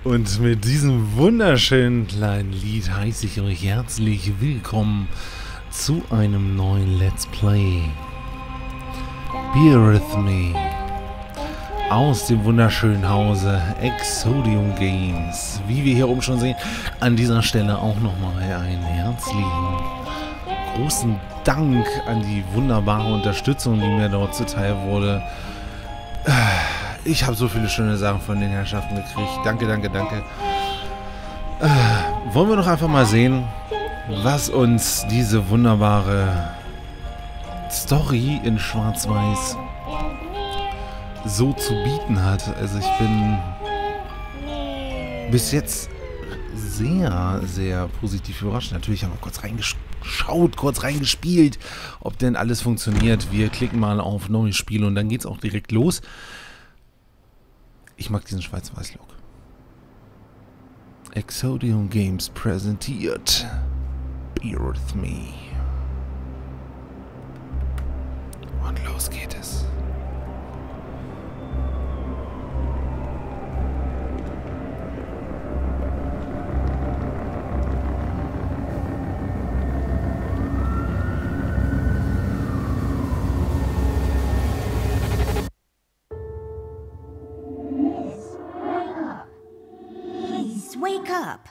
Und mit diesem wunderschönen kleinen Lied heiße ich euch herzlich willkommen zu einem neuen Let's Play. Be With Me aus dem wunderschönen Hause Exordium Games. Wie wir hier oben schon sehen, an dieser Stelle auch nochmal einen herzlichen großen Dank an die wunderbare Unterstützung, die mir dort zuteil wurde. Ich habe so viele schöne Sachen von den Herrschaften gekriegt. Danke, danke, danke. Wollen wir doch einfach mal sehen, was uns diese wunderbare Story in Schwarz-Weiß so zu bieten hat. Also ich bin bis jetzt sehr, sehr positiv überrascht. Natürlich haben wir kurz reingeschaut, kurz reingespielt, ob denn alles funktioniert. Wir klicken mal auf Neues Spiel und dann geht es auch direkt los. Ich mag diesen Schwarz-Weiß-Look. Exordium Games präsentiert Be With Me. Und los geht es. Wake up!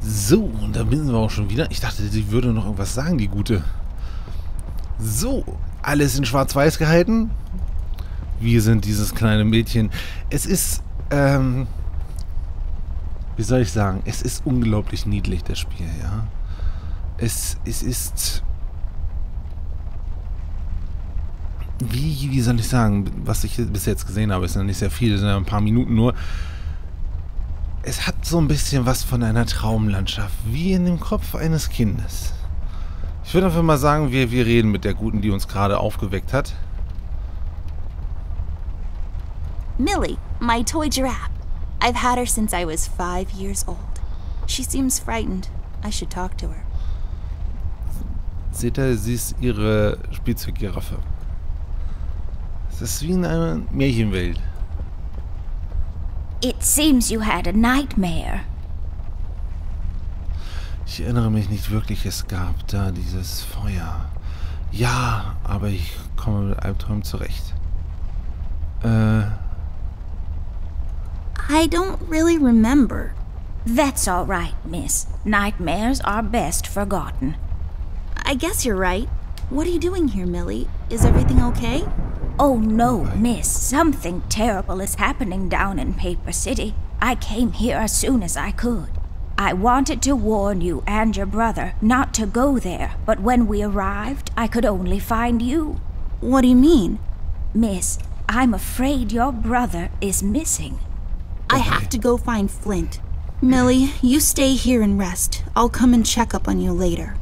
So, und da sind wir auch schon wieder. Ich dachte, sie würde noch irgendwas sagen, die Gute. So, alles in Schwarz-Weiß gehalten. Wir sind dieses kleine Mädchen. Es ist, wie soll ich sagen, es ist unglaublich niedlich, das Spiel, ja. Es ist, wie soll ich sagen, was ich bis jetzt gesehen habe, ist noch nicht sehr viel, es sind ja ein paar Minuten nur. Es hat so ein bisschen was von einer Traumlandschaft, wie in dem Kopf eines Kindes. Ich würde einfach mal sagen, wir reden mit der Guten, die uns gerade aufgeweckt hat. Millie, my toy giraffe. I've had her since I was 5 years old. She seems frightened. I should talk to her. Seht ihr, sie ist ihre Spielzeuggiraffe. Es ist wie in einer Märchenwelt. It seems you had a nightmare. Ich erinnere mich nicht wirklich, es gab da dieses Feuer. Ja, aber ich komme mit Albträumen zurecht. I don't really remember. That's all right, miss. Nightmares are best forgotten. I guess you're right. What are you doing here, Millie? Is everything okay? Oh no, miss. Something terrible is happening down in Paper City. I came here as soon as I could. I wanted to warn you and your brother not to go there, but when we arrived, I could only find you. What do you mean? Miss, I'm afraid your brother is missing. I have to go find Flint. Millie, you stay here and rest. I'll come and check up on you later.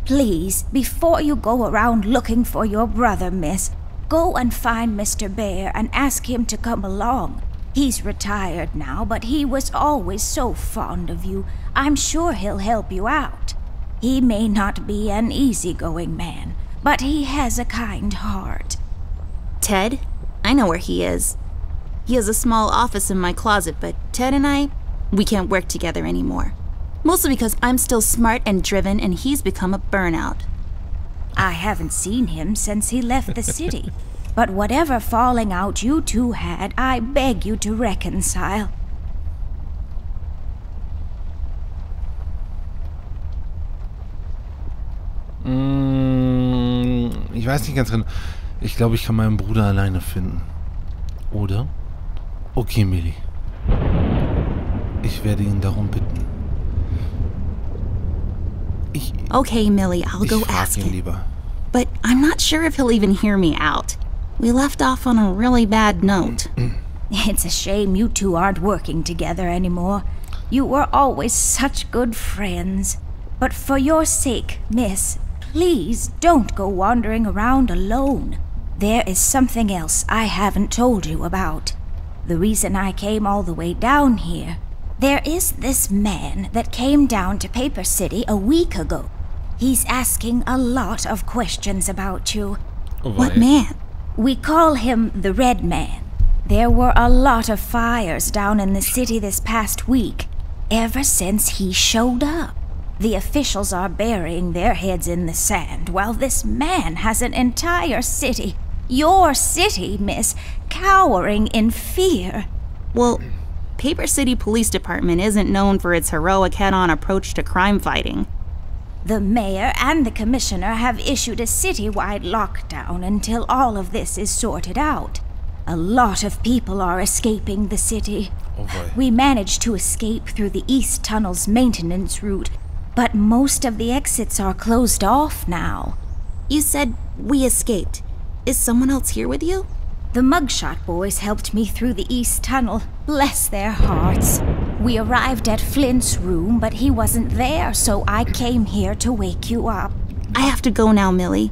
Please, before you go around looking for your brother, miss, go and find Mr. Bear and ask him to come along. He's retired now, but he was always so fond of you. I'm sure he'll help you out. He may not be an easygoing man, but he has a kind heart. Ted? I know where he is. He has a small office in my closet, but Ted and we can't work together anymore. Mostly because I'm still smart and driven and he's become a burnout. I haven't seen him since he left the city. But whatever falling out you two had, I beg you to reconcile. Ich weiß nicht ganz genau. Ich glaube, ich kann meinen Bruder alleine finden. Oder? Okay, Millie. Ich werde ihn darum bitten. Okay, Millie, I'll go ask him. Lieber. But I'm not sure if he'll even hear me out. We left off on a really bad note. It's a shame you two aren't working together anymore. You were always such good friends. But for your sake, miss, please don't go wandering around alone. There is something else I haven't told you about. the reason I came all the way down here. There is this man that came down to Paper City a week ago. He's asking a lot of questions about you. What man? We call him the Red Man. There were a lot of fires down in the city this past week, ever since he showed up. The officials are burying their heads in the sand, while this man has an entire city, your city, miss, cowering in fear. Well, Paper City Police Department isn't known for its heroic head-on approach to crime fighting. The mayor and the commissioner have issued a citywide lockdown until all of this is sorted out. A lot of people are escaping the city. Oh boy. We managed to escape through the East Tunnel's maintenance route, but most of the exits are closed off now. You said we escaped. Is someone else here with you? The Mugshot boys helped me through the East Tunnel, bless their hearts. We arrived at Flint's room, but he wasn't there, so I came here to wake you up. I have to go now, Millie.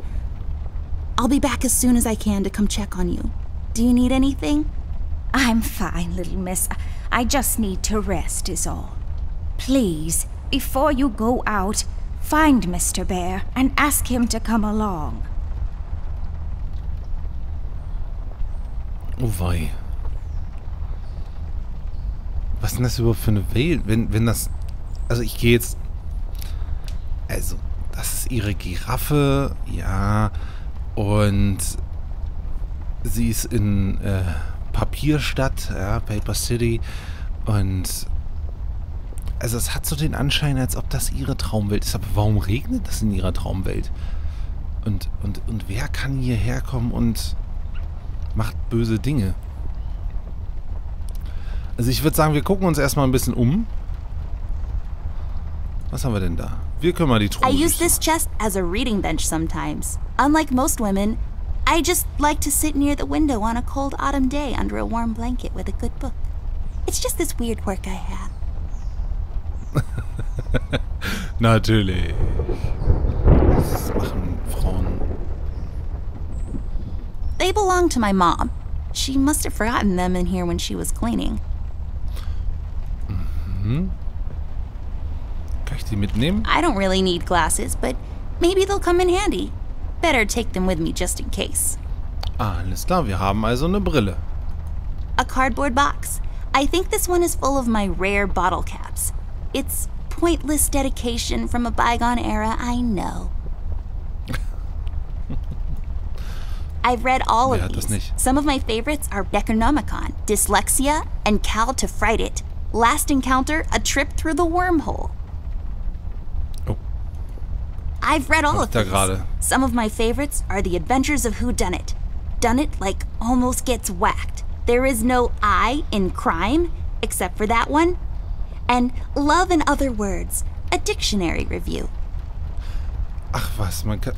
I'll be back as soon as I can to come check on you. Do you need anything? I'm fine, little miss. I just need to rest is all. Please, before you go out, find Mr. Bear and ask him to come along. Oh wei. Was ist denn das überhaupt für eine Welt? Wenn das... Also ich gehe jetzt... Also, das ist ihre Giraffe, ja. Und sie ist in Papierstadt, ja, Paper City. Und also es hat so den Anschein, als ob das ihre Traumwelt ist. Aber warum regnet das in ihrer Traumwelt? Und wer kann hierher kommen und macht böse Dinge? Also ich würde sagen, wir gucken uns erstmal ein bisschen um. Was haben wir denn da? Wir können mal die Truhe I use this chest as a reading bench sometimes. Unlike most women, I just like to sit near the window on a cold autumn day under a warm blanket with a good book. It's just this weird quirk I have. Natürlich. Was machen Frauen? They belong to my mom. She must have forgotten them in here when she was cleaning. Mhm. Kann ich die mitnehmen? I don't really need glasses, but maybe they'll come in handy. Better take them with me just in case. Ah, alles klar, wir haben also eine Brille. A cardboard box. I think this one is full of my rare bottle caps. It's pointless dedication from a bygone era, I know. I've read all of these. Some of my favorites are Necronomicon, Dyslexia, and Cal to Fright It. Last Encounter, A Trip Through the Wormhole. Oh. I've read all of these. Some of my favorites are The Adventures of Whodunit. Dunit like almost gets whacked. There is no I in crime, except for that one. And Love and Other Words, a dictionary review. Ach was, man kann...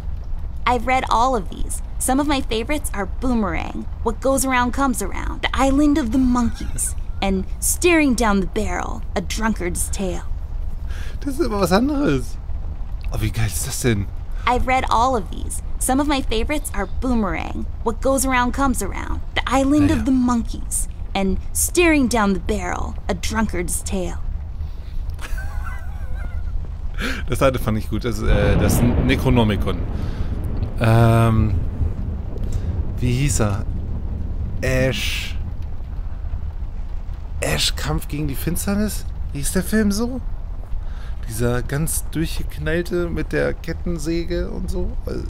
I've read all of these. Some of my favorites are Boomerang, What Goes Around Comes Around, The Island of the Monkeys, and Staring Down the Barrel, A Drunkard's Tale. Das ist aber was anderes. Oh, wie geil ist das denn? I've read all of these. Some of my favorites are Boomerang, What Goes Around Comes Around, The Island of the Monkeys, and Staring Down the Barrel, A Drunkard's Tale. Das eine fand ich gut. Das Necronomicon. Wie hieß er? Ash Kampf gegen die Finsternis? Wie hieß der Film so? Dieser ganz durchgeknallte mit der Kettensäge und so. Also,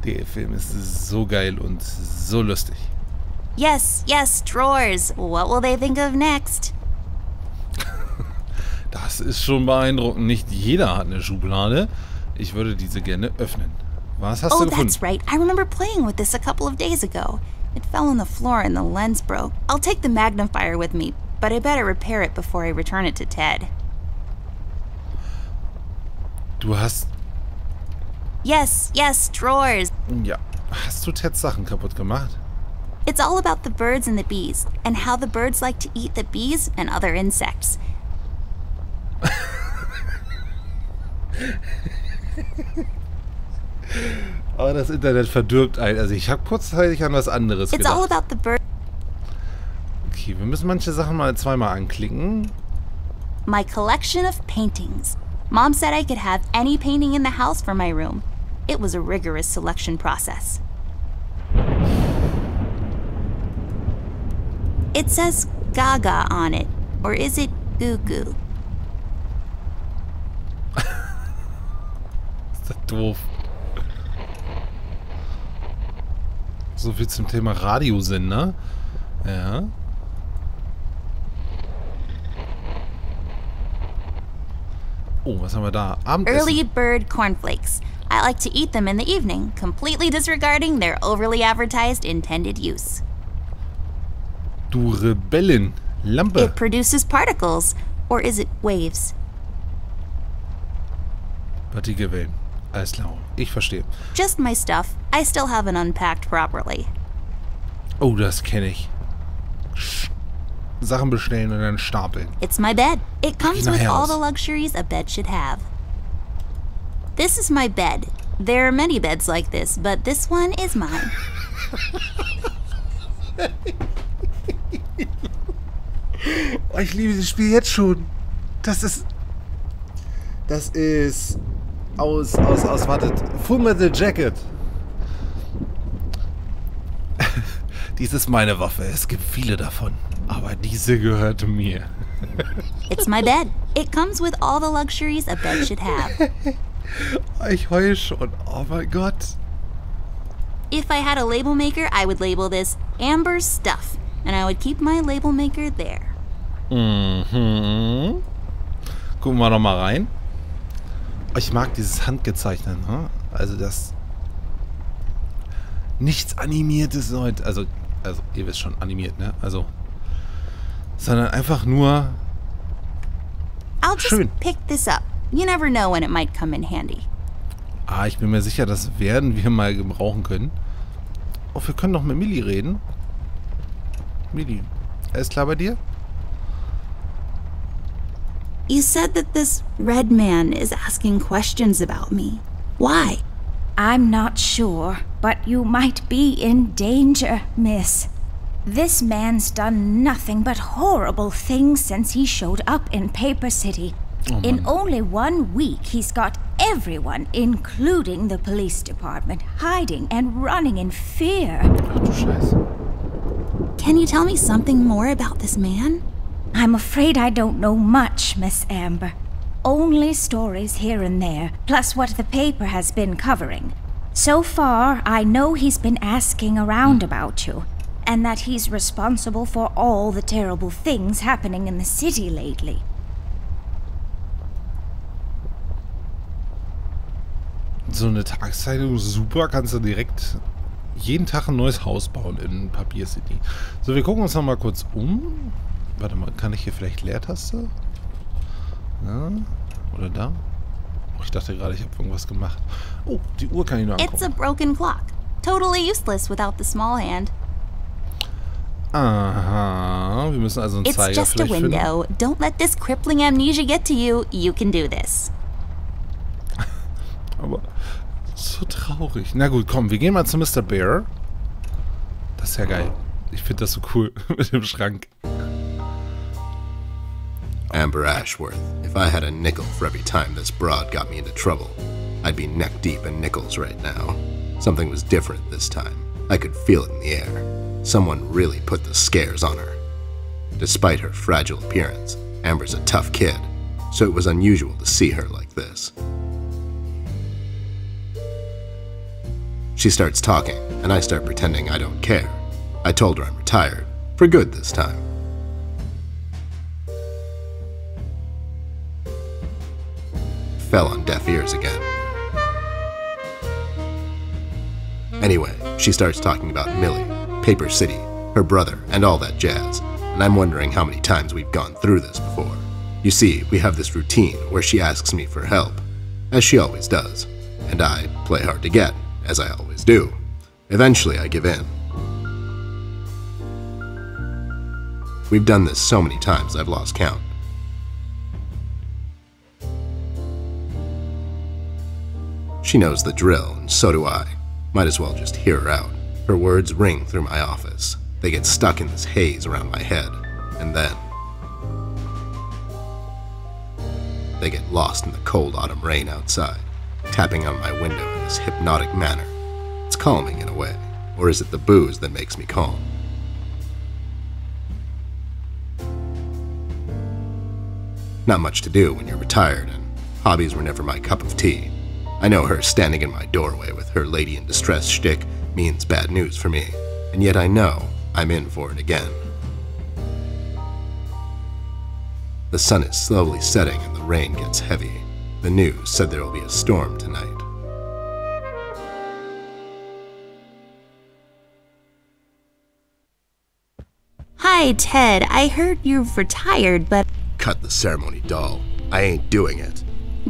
der Film ist so geil und so lustig. Yes, yes, drawers. What will they think of next? Das ist schon beeindruckend. Nicht jeder hat eine Schublade. Ich würde diese gerne öffnen. Was hast du gefunden? Oh, that's right. I remember playing with this a couple of days ago. It fell on the floor and the lens broke. I'll take the magnifier with me, but I better repair it before I return it to Ted. Du hast... Yes, yes, drawers. Ja. Hast du Teds Sachen kaputt gemacht? It's all about the birds and the bees, and how the birds like to eat the bees and other insects. Aber das Internet verdirbt einen. Also ich habe kurzzeitig an was anderes gedacht. It's all about the bird. Okay, wir müssen manche Sachen mal zweimal anklicken. My collection of paintings. Mom said I could have any painting in the house for my room. It was a rigorous selection process. It says Gaga on it. Or is it Goo Goo? Ist das doof. So viel zum Thema Radiosender. Ja. Oh, was haben wir da? Abendessen. Early bird cornflakes. I like to eat them in the evening, completely disregarding their overly advertised intended use. Du Rebellin. Lampe. It produces particles. Or is it waves? Partikel wählen. Alles klar. Ich verstehe. Just my stuff. I still haven't unpacked properly. Oh, das kenne ich. Sachen bestellen und dann stapeln. It's my bed. It comes with all the luxuries a bed should have. This is my bed. There are many beds like this, but this one is mine. Oh, ich liebe dieses Spiel jetzt schon. Das ist wartet, Full Metal Jacket. Dies ist meine Waffe. Es gibt viele davon. Aber diese gehört mir. It's my bed. It comes with all the luxuries a bed should have. Ich heule schon. Oh mein Gott. If I had a label maker, I would label this Amber's Stuff. And I would keep my label maker there. Mhm. Gucken wir noch mal rein. Ich mag dieses Handgezeichnete, ne? Also das nichts Animiertes heute. Also ihr wisst schon, animiert, ne? Also sondern einfach nur I'll just pick this up. You never know when it might come in handy. Ah, ich bin mir sicher, das werden wir mal gebrauchen können. Oh, wir können noch mit Millie reden. Millie, alles klar bei dir? You said that this red man is asking questions about me. Why? I'm not sure, but you might be in danger, miss. This man's done nothing but horrible things since he showed up in Paper City. Oh, in only 1 week, he's got everyone, including the police department, hiding and running in fear. Ach du Scheiße. Can you tell me something more about this man? I'm afraid I don't know much, Miss Amber. Only stories here and there, plus what the paper has been covering. So far, I know he's been asking around about you, and that he's responsible for all the terrible things happening in the city lately. So eine Tageszeitung, super, kannst du direkt jeden Tag ein neues Haus bauen in Papier City. So, wir gucken uns noch mal kurz um. Warte mal, kann ich hier vielleicht Leertaste? Ja, oder da? Oh, ich dachte gerade, ich habe irgendwas gemacht. Oh, die Uhr kann ich noch angucken. It's a broken clock. Totally useless without the small hand. Aha, wir müssen also einen Zeiger It's just a window. finden. Don't let this crippling amnesia get to you. You can do this. Aber so traurig. Na gut, komm, wir gehen mal zu Mr. Bear. Das ist ja geil. Ich finde das so cool mit dem Schrank. Amber Ashworth, if I had a nickel for every time this broad got me into trouble, I'd be neck deep in nickels right now. Something was different this time. I could feel it in the air. Someone really put the scares on her. Despite her fragile appearance, Amber's a tough kid, so it was unusual to see her like this. She starts talking, and I start pretending I don't care. I told her I'm retired, for good this time. Fell on deaf ears again. Anyway, she starts talking about Millie, Paper City, her brother, and all that jazz, and I'm wondering how many times we've gone through this before. You see, we have this routine where she asks me for help, as she always does, and I play hard to get, as I always do. Eventually, I give in. We've done this so many times I've lost count. She knows the drill, and so do I. Might as well just hear her out. Her words ring through my office. They get stuck in this haze around my head, and then they get lost in the cold autumn rain outside, tapping on my window in this hypnotic manner. It's calming in a way, or is it the booze that makes me calm? Not much to do when you're retired, and hobbies were never my cup of tea. I know her standing in my doorway with her lady in distress shtick means bad news for me, and yet I know I'm in for it again. The sun is slowly setting and the rain gets heavy. The news said there will be a storm tonight. Hi, Ted. I heard you've retired, but... Cut the ceremony, doll. I ain't doing it.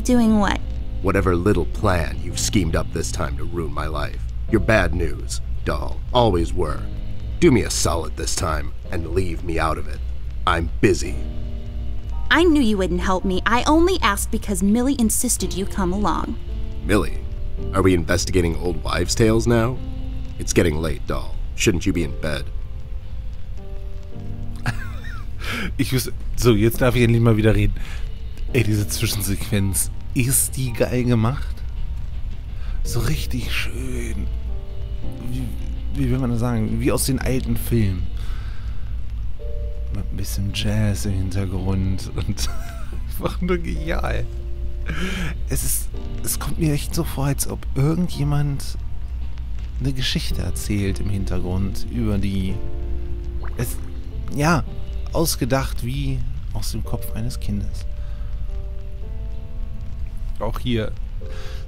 Doing what? Whatever little plan you've schemed up this time to ruin my life. You're bad news, doll. Always were. Do me a solid this time and leave me out of it. I'm busy. I knew you wouldn't help me. I only asked because Millie insisted you come along. Millie? Are we investigating old wives' tales now? It's getting late, doll. Shouldn't you be in bed? So, jetzt darf ich endlich mal wieder reden. Ey, diese Zwischensequenz, ist die geil gemacht? So richtig schön. Wie will man das sagen? Wie aus den alten Filmen. Mit ein bisschen Jazz im Hintergrund und einfach nur genial. Es kommt mir echt so vor, als ob irgendjemand eine Geschichte erzählt im Hintergrund über die... Ja, ausgedacht wie aus dem Kopf eines Kindes. Auch hier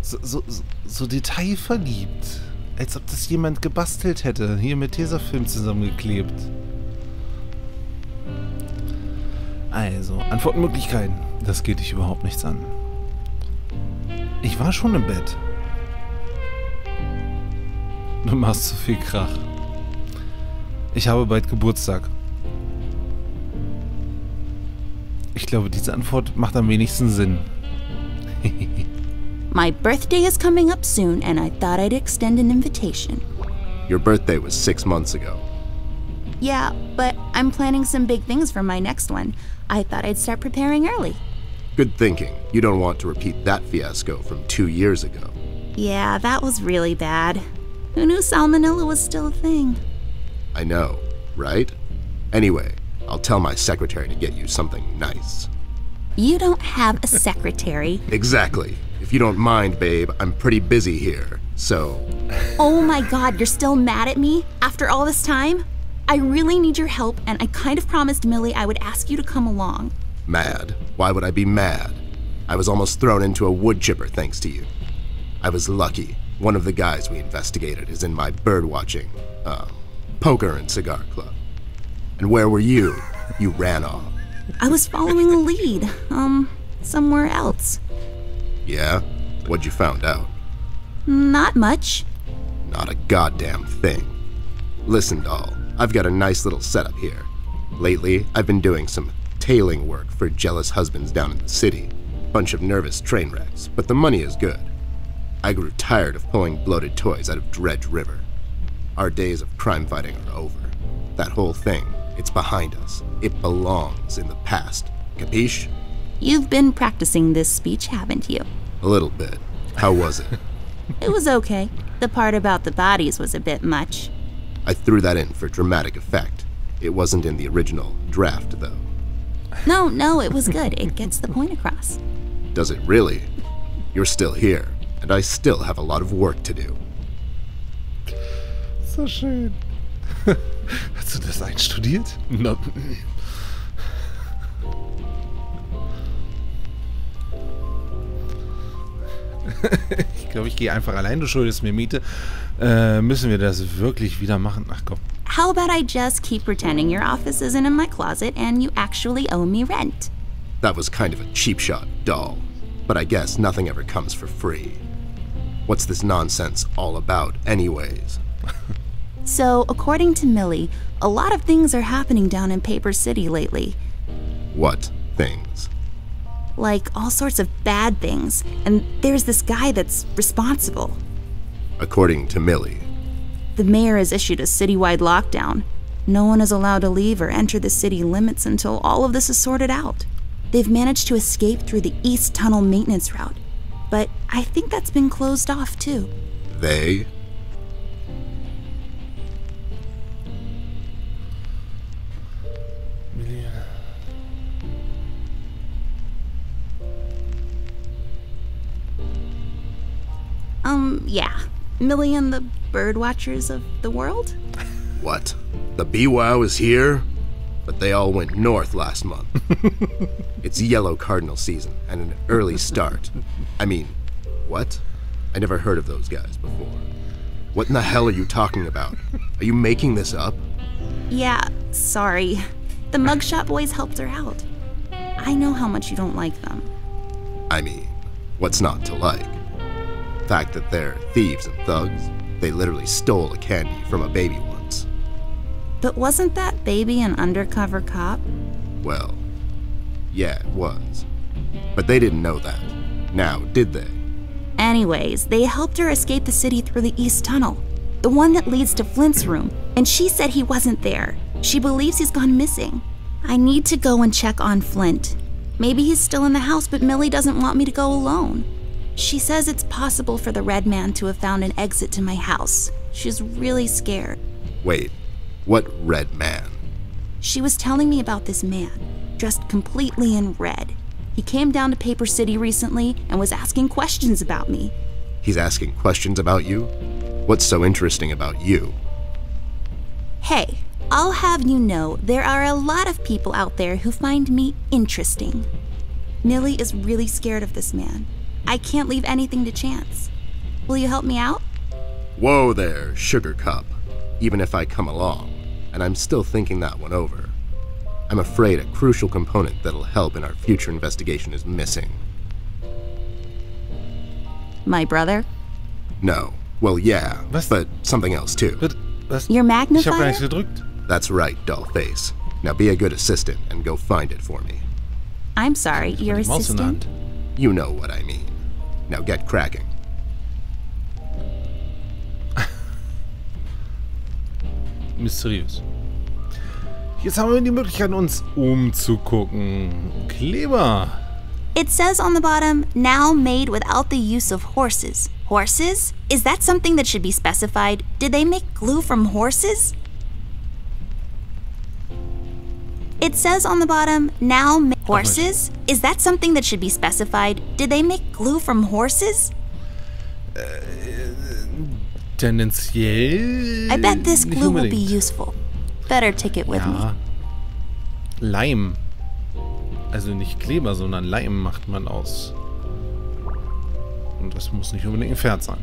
so detailverliebt. Als ob das jemand gebastelt hätte. Hier mit Tesafilm zusammengeklebt. Also, Antwortmöglichkeiten. Das geht dich überhaupt nichts an. Ich war schon im Bett. Du machst zu viel Krach. Ich habe bald Geburtstag. Ich glaube, diese Antwort macht am wenigsten Sinn. My birthday is coming up soon, and I thought I'd extend an invitation. Your birthday was 6 months ago. Yeah, but I'm planning some big things for my next one. I thought I'd start preparing early. Good thinking. You don't want to repeat that fiasco from 2 years ago. Yeah, that was really bad. Who knew salmonella was still a thing? I know, right? Anyway, I'll tell my secretary to get you something nice. You don't have a secretary. Exactly. If you don't mind, babe, I'm pretty busy here, so... Oh my god, you're still mad at me? After all this time? I really need your help, and I kind of promised Millie I would ask you to come along. Mad? Why would I be mad? I was almost thrown into a wood chipper thanks to you. I was lucky. One of the guys we investigated is in my bird-watching, poker and cigar club. And where were you? You ran off. I was following a lead, somewhere else. Yeah? What'd you find out? Not much. Not a goddamn thing. Listen, doll, I've got a nice little setup here. Lately, I've been doing some tailing work for jealous husbands down in the city. Bunch of nervous train wrecks, but the money is good. I grew tired of pulling bloated toys out of Dredge River. Our days of crime fighting are over. That whole thing, it's behind us. It belongs in the past. Capiche? You've been practicing this speech, haven't you? A little bit. How was it? It was okay. The part about the bodies was a bit much. I threw that in for dramatic effect. It wasn't in the original draft, though. No, it was good. It gets the point across. Does it really? You're still here, and I still have a lot of work to do. So schön. Hast du das einstudiert? No. Ich glaube, ich gehe einfach allein. Du schuldest mir Miete. Müssen wir das wirklich wieder machen? Ach komm. How about I just keep pretending your office isn't in my closet and you actually owe me rent? That was kind of a cheap shot, doll. But I guess nothing ever comes for free. What's this nonsense all about, anyways? So, according to Millie, a lot of things are happening down in Paper City lately. What things? Like all sorts of bad things, and there's this guy that's responsible. According to Millie. The mayor has issued a citywide lockdown. No one is allowed to leave or enter the city limits until all of this is sorted out. They've managed to escape through the East Tunnel maintenance route, but I think that's been closed off too. They? Yeah. Millie and the bird watchers of the world? What? The BWOW is here? But they all went north last month. It's yellow cardinal season and an early start. I mean, what? I never heard of those guys before. What in the hell are you talking about? Are you making this up? Yeah, sorry. The mugshot boys helped her out. I know how much you don't like them. I mean, what's not to like? The fact that they're thieves and thugs, they literally stole a candy from a baby once. But wasn't that baby an undercover cop? Well, yeah, it was. But they didn't know that. Now, did they? Anyways, they helped her escape the city through the East Tunnel, the one that leads to Flint's room, and she said he wasn't there. She believes he's gone missing. I need to go and check on Flint. Maybe he's still in the house, but Millie doesn't want me to go alone. She says it's possible for the Red Man to have found an exit to my house. She's really scared. Wait, what Red Man? She was telling me about this man, dressed completely in red. He came down to Paper City recently and was asking questions about me. He's asking questions about you? What's so interesting about you? Hey, I'll have you know there are a lot of people out there who find me interesting. Millie is really scared of this man. I can't leave anything to chance. Will you help me out? Whoa there, Sugar Cup. Even if I come along, and I'm still thinking that one over. I'm afraid a crucial component that'll help in our future investigation is missing. My brother? No. Well, yeah, Was? but something else too. Was? Your Ich hab gar magnifier? nichts gedrückt. That's right, Dollface. Now be a good assistant and go find it for me. I'm sorry, your Die Maus in der assistant? Hand. You know what I mean. Now get cracking. Mysteriös. Jetzt haben wir die Möglichkeit, uns umzugucken. Kleber. It says on the bottom, now made without the use of horses. Horses? Is that something that should be specified? Did they make glue from horses? It says on the bottom, now made horses? Is that something that should be specified? Did they make glue from horses? Tendenziell. I bet this nicht glue will be unbedingt. useful. Better take it with me. Ja. Leim. Also nicht Kleber, sondern Leim macht man aus. Und das muss nicht unbedingt ein Pferd sein.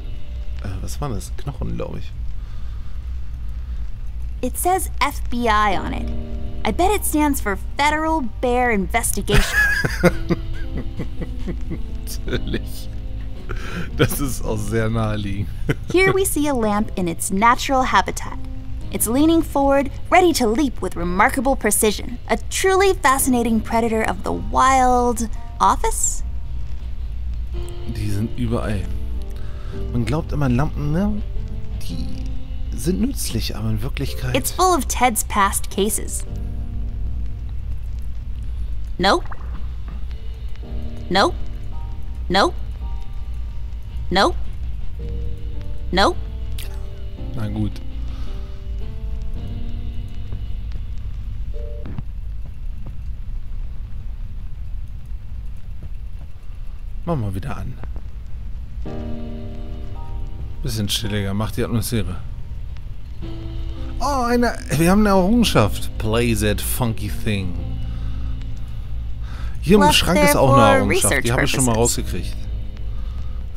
Was war das? Knochen, glaube ich. It says FBI on it. I bet it stands for Federal Bear Investigation. Natürlich. Das ist auch sehr naheliegend. Here we see a lamp in its natural habitat. It's leaning forward, ready to leap with remarkable precision. A truly fascinating predator of the wild. Office? Die sind überall. Man glaubt immer, Lampen, ne? Die sind nützlich, aber in Wirklichkeit... It's full of Ted's past cases. Nope. Nope. Nope. Nope. Nope. Na gut. Machen wir wieder an. Bisschen chilliger, macht die Atmosphäre. Oh, wir haben eine Errungenschaft. Play that funky thing. Hier im Left Schrank there ist auch eine for Errungenschaft. research Die habe ich schon mal purposes. rausgekriegt.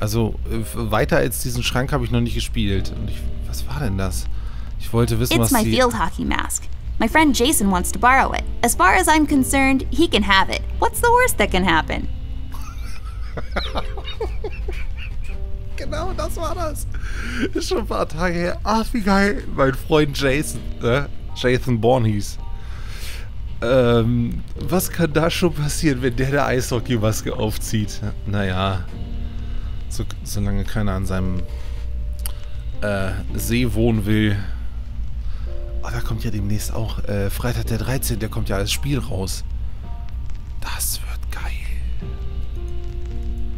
Also, weiter als diesen Schrank habe ich noch nicht gespielt. Und was war denn das? Ich wollte wissen, It's was my die... field hockey mask. My friend Jason wants to borrow it. As far as I'm concerned, he can have it. What's the worst that can happen? Genau, das war das. Ist schon ein paar Tage her. Ach, wie geil. Mein Freund Jason, Jason Bourne hieß. Was kann da schon passieren, wenn der Eishockey-Maske aufzieht? Naja, solange keiner an seinem See wohnen will. Oh, da kommt ja demnächst auch Freitag der 13. Der kommt ja als Spiel raus. Das wird geil.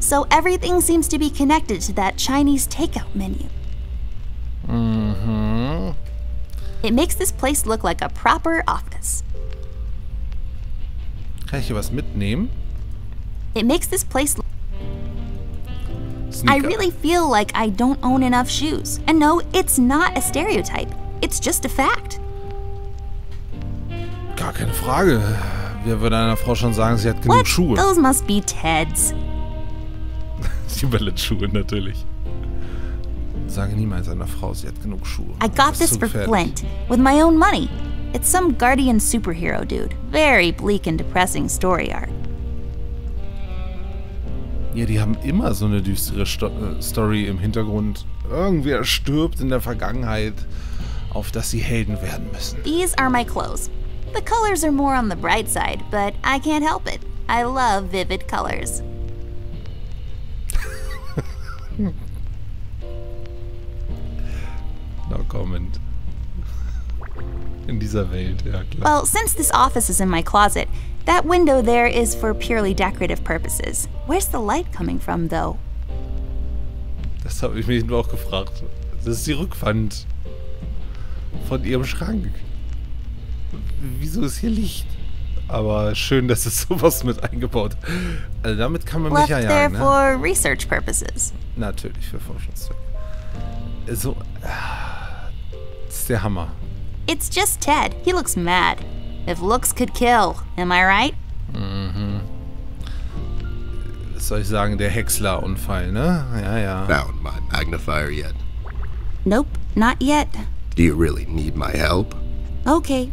So everything seems to be connected to that Chinese takeout menu. Mhm. It makes this place look like a proper office. Kann ich hier was mitnehmen? It makes this place look... I Sneaker. really feel like I don't own enough shoes. And no, it's not a stereotype. It's just a fact. Gar keine Frage. Wer würde einer Frau schon sagen, sie hat genug What? Schuhe? Those must be Ted's. Die Ballettschuhe natürlich. Sage niemals einer Frau, sie hat genug Schuhe. I got Das ist this zu for gefährlich. Flint, with my own money. It's some guardian superhero dude. Very bleak and depressing story arc. Ja, die haben immer so eine düstere Story im Hintergrund. Irgendwer stirbt in der Vergangenheit, auf das sie Helden werden müssen. These are my clothes. The colors are more on the bright side, but I can't help it. I love vivid colors. No comment. In dieser Welt, ja klar. Well, since this office is in my closet, that window there is for purely decorative purposes. Where's the light coming from, though? Das habe ich mich nur auch gefragt. Das ist die Rückwand von ihrem Schrank. Wieso ist hier Licht? Aber schön, dass es sowas mit eingebaut. Also damit kann man mich Left ja there jagen, ne? for research purposes. Natürlich, für Forschungszwecke. So, das ist der Hammer. It's just Ted. He looks mad. If looks could kill, am I right? Mhm. Was soll ich sagen? Der Häcksler-Unfall, ne? Ja, ja. Found my magnifier yet? Nope, not yet. Do you really need my help? Okay.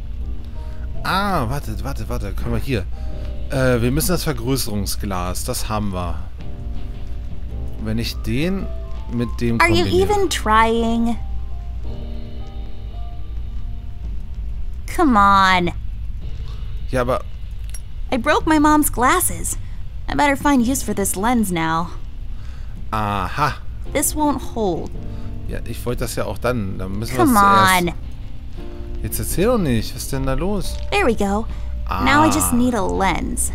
Ah, warte. Können wir hier. Wir müssen das Vergrößerungsglas. Das haben wir. Wenn ich den mit dem Are you kombiniere. even trying? Come on. Ja, aber... I broke my mom's glasses. I better find use for this lens now. Aha. This won't hold. Ja, ich wollte das ja auch dann. Dann müssen wir Come es on. zuerst... Jetzt erzähl doch nicht. Was ist denn da los? There we go. Now I just need a lens.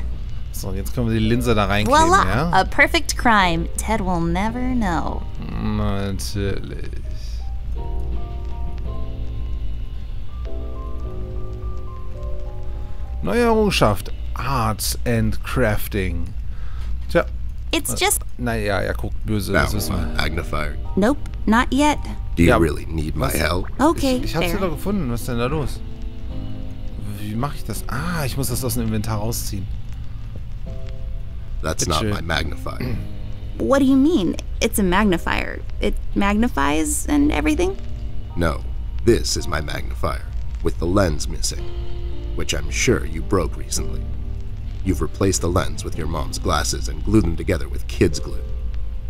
So, jetzt können wir die Linse da reinkleben, Voila! ja? A perfect crime. Ted will never know. Natürlich. Neue Errungenschaft. Arts and Crafting. Tja. It's just... Naja, er guckt böse. Das Found wissen my wir. magnifier. Nope, not yet. Do you Ja. really need my help? Okay, Ich hab's ja fair. doch gefunden. Was ist denn da los? Wie mache ich das? Ah, ich muss das aus dem Inventar rausziehen. That's Bitte not schön. my magnifier. What do you mean? It's a magnifier. It magnifies and everything? No, this is my magnifier, with the lens missing, which I'm sure you broke recently. You've replaced the lens with your mom's glasses and glued them together with kids' glue.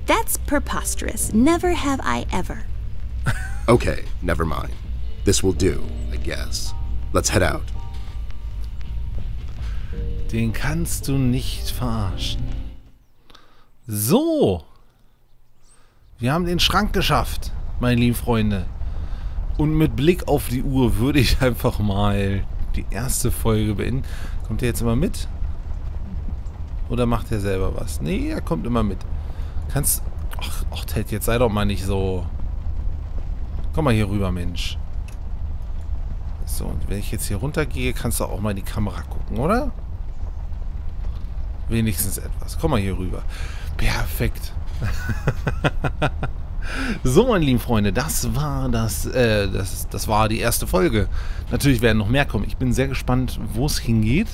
That's preposterous. Never have I ever. Okay, never mind. This will do, I guess. Let's head out. Den kannst du nicht verarschen. So. Wir haben den Schrank geschafft, meine lieben Freunde. Und mit Blick auf die Uhr würde ich einfach mal die erste Folge beenden. Kommt der jetzt immer mit? Oder macht er selber was? Nee, er kommt immer mit. Kannst... Ach, Ted, jetzt sei doch mal nicht so... Komm mal hier rüber, Mensch. So, und wenn ich jetzt hier runtergehe, kannst du auch mal in die Kamera gucken, oder? Wenigstens etwas. Komm mal hier rüber. Perfekt. So, meine lieben Freunde, das war das war die erste Folge. Natürlich werden noch mehr kommen. Ich bin sehr gespannt, wo es hingeht,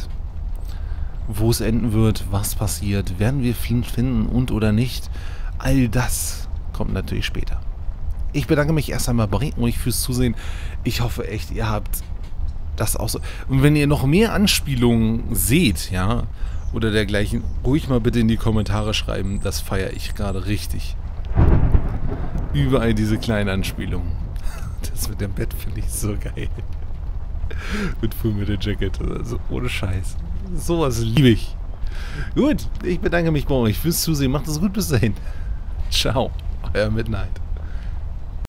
wo es enden wird, was passiert, werden wir Flint finden und oder nicht. All das kommt natürlich später. Ich bedanke mich erst einmal bei euch fürs Zusehen. Ich hoffe echt, ihr habt das auch so. Und wenn ihr noch mehr Anspielungen seht, ja, oder dergleichen, ruhig mal bitte in die Kommentare schreiben. Das feiere ich gerade richtig. Überall diese kleinen Anspielungen. Das mit dem Bett finde ich so geil. Mit Fullmetal Jacket. Also ohne Scheiß. Sowas liebe ich. Gut, ich bedanke mich bei euch fürs Zusehen. Macht es gut bis dahin. Ciao, euer Midnight.